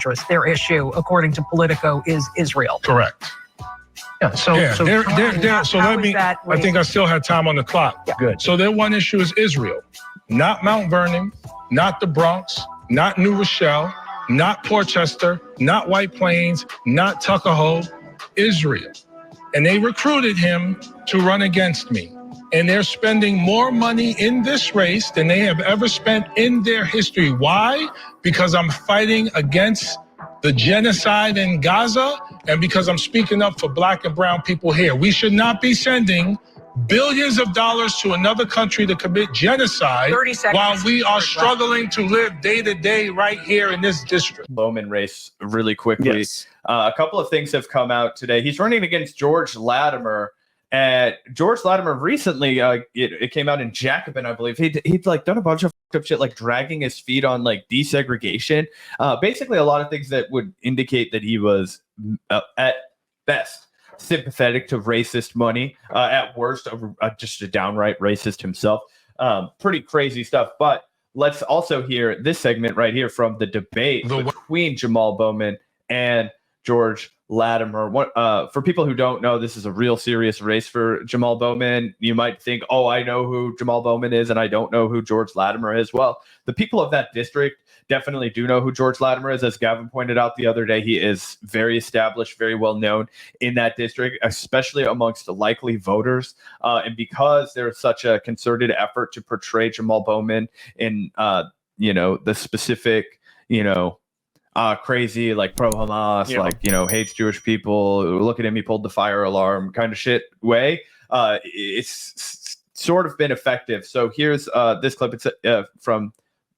interest. Their issue, according to Politico, is Israel. Correct. Yeah, so let me, I think I still had time on the clock. Yeah. Good. So their one issue is Israel, not Mount Vernon, not the Bronx, not New Rochelle, not Portchester, not White Plains, not Tuckahoe, Israel. And they recruited him to run against me. And they're spending more money in this race than they have ever spent in their history. Why? Because I'm fighting against the genocide in Gaza and because I'm speaking up for Black and brown people here. We should not be sending billions of dollars to another country to commit genocide while we are struggling to live day to day right here in this district. Bowman race really quickly. Yes. A couple of things have come out today. He's running against George Latimer. And George Latimer recently, it came out in Jacobin, I believe. He'd like done a bunch of fucked up shit, like dragging his feet on like desegregation. Basically, a lot of things that would indicate that he was at best sympathetic to racist money, at worst just a downright racist himself. Pretty crazy stuff. But let's also hear this segment right here from the debate between Jamaal Bowman and George Latimer. For people who don't know, this is a real serious race for Jamaal Bowman. You might think, oh, I know who Jamaal Bowman is and I don't know who George Latimer is. Well, the people of that district definitely do know who George Latimer is. As Gavin pointed out the other day, he is very established, very well known in that district, especially amongst the likely voters. And because there's such a concerted effort to portray Jamaal Bowman in, the specific, crazy, like pro-Hamas, hates Jewish people, look at him, he pulled the fire alarm kind of shit way. It's sort of been effective. So here's this clip. It's from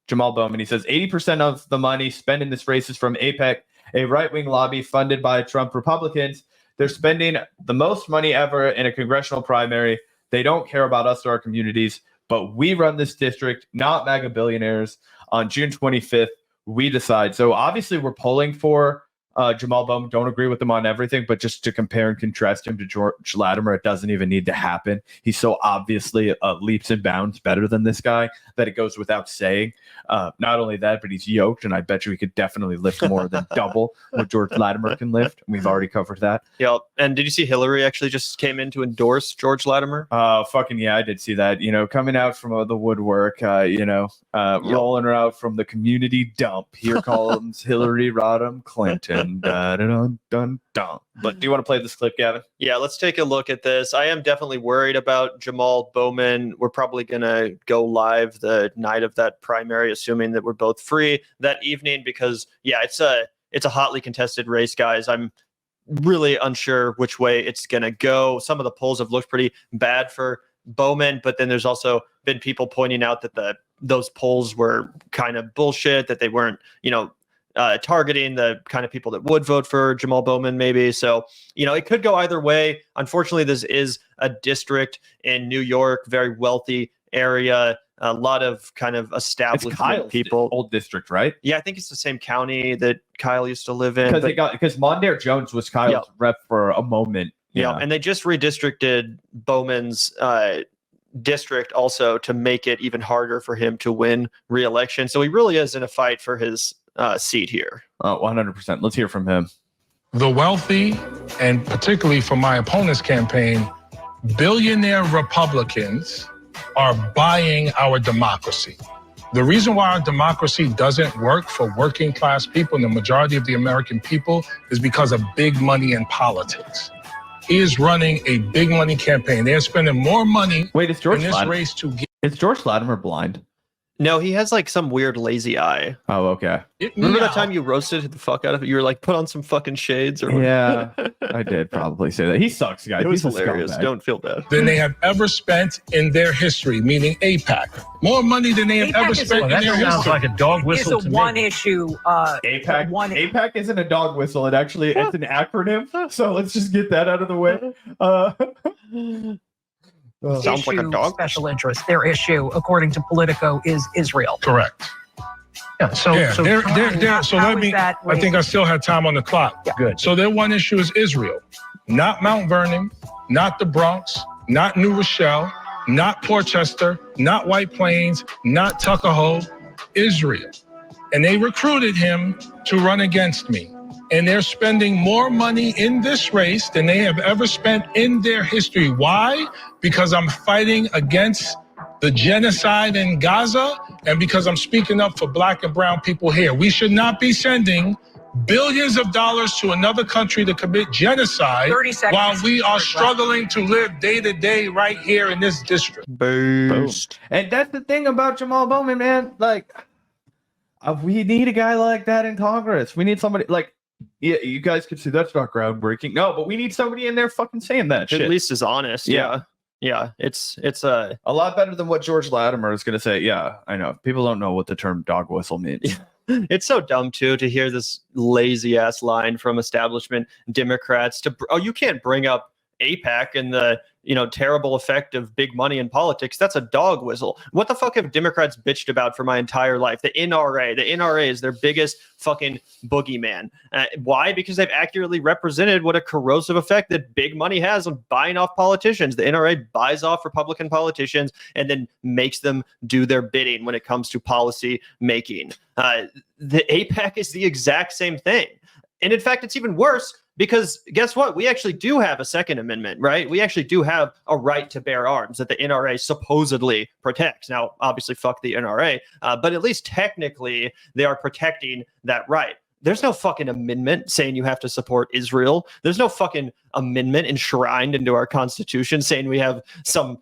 Jamaal Bowman. He says 80% of the money spent in this race is from AIPAC, a right-wing lobby funded by Trump Republicans. They're spending the most money ever in a congressional primary. They don't care about us or our communities, but we run this district, not MAGA billionaires. On June 25th, we decide. So obviously we're polling for Jamaal Bowman. Don't agree with him on everything, but just to compare and contrast him to George Latimer, it doesn't even need to happen. He's so obviously leaps and bounds better than this guy that it goes without saying. Not only that, but he's yoked, and I bet you he could definitely lift more than double what George Latimer can lift. We've already covered that. Yeah, and did you see Hillary actually just came in to endorse George Latimer? Fucking yeah, I did see that. Coming out from the woodwork, rolling her out from the community dump. Here comes Hillary Rodham Clinton. Dun, dun, dun. But do you want to play this clip, Gavin? Yeah, let's take a look at this. I am definitely worried about Jamaal Bowman. We're probably going to go live the night of that primary, assuming that we're both free that evening, because it's a hotly contested race, guys. I'm really unsure which way it's going to go. Some of the polls have looked pretty bad for Bowman, but then there's also been people pointing out that those polls were kind of bullshit, that they weren't, targeting the kind of people that would vote for Jamaal Bowman, maybe. So, it could go either way. Unfortunately, this is a district in New York, very wealthy area, a lot of kind of established people. Old district, right? Yeah, I think it's the same county that Kyle used to live in. Because Mondaire Jones was Kyle's rep for a moment. Yeah, and they just redistricted Bowman's district also to make it even harder for him to win re-election. So he really is in a fight for his seat here. 100%. Let's hear from him. The wealthy, and particularly for my opponent's campaign, billionaire Republicans are buying our democracy. The reason why our democracy doesn't work for working class people and the majority of the American people is because of big money in politics. He is running a big money campaign. They're spending more money in this race to get. Is George Latimer blind? No, he has like some weird lazy eye. Oh, okay. Remember that time you roasted the fuck out of it? You were like, put on some fucking shades or yeah, I did probably say that. He sucks, guys. It was hilarious. Don't feel bad. Than they have ever spent in their history, meaning AIPAC. More money than they have ever spent in their history. That sounds like a dog whistle to me. It's a one-issue. AIPAC. AIPAC isn't a dog whistle. It's an acronym. So let's just get that out of the way. Sounds like a dog. Special interest. Their issue, according to Politico, is Israel. Correct. Yeah. So let me. I think I still had time on the clock. Yeah. Good. So their one issue is Israel, not Mount Vernon, not the Bronx, not New Rochelle, not Portchester, not White Plains, not Tuckahoe, Israel. and they recruited him to run against me. And they're spending more money in this race than they have ever spent in their history. Why? Because I'm fighting against the genocide in Gaza, and because I'm speaking up for black and brown people here. We should not be sending billions of dollars to another country to commit genocide while we are struggling to live day to day right here in this district. Boost. And that's the thing about Jamaal Bowman, man. Like, we need a guy like that in Congress. We need somebody like, yeah, you guys could say that's not groundbreaking. No, but we need somebody in there fucking saying that shit. At least is honest. Yeah. It's a lot better than what George Latimer is going to say. Yeah, I know. People don't know what the term dog whistle means. It's so dumb too to hear this lazy ass line from establishment Democrats to, oh, you can't bring up AIPAC and the terrible effect of big money in politics. That's a dog whistle. What the fuck have Democrats bitched about for my entire life? The NRA is their biggest fucking boogeyman. Why? Because they've accurately represented what a corrosive effect that big money has on buying off politicians. The NRA buys off Republican politicians and then makes them do their bidding when it comes to policy making. The AIPAC is the exact same thing. And in fact, it's even worse because guess what? We actually do have a Second Amendment, right? We actually do have a right to bear arms that the NRA supposedly protects. Now, obviously, fuck the NRA, but at least technically they are protecting that right. There's no fucking amendment saying you have to support Israel. There's no fucking amendment enshrined into our Constitution saying we have some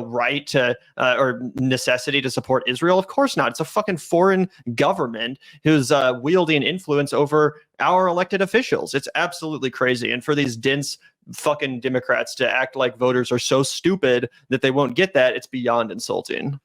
right to or necessity to support Israel. Of course not. It's a fucking foreign government who's wielding influence over our elected officials. It's absolutely crazy. And for these dense fucking Democrats to act like voters are so stupid that they won't get that, it's beyond insulting.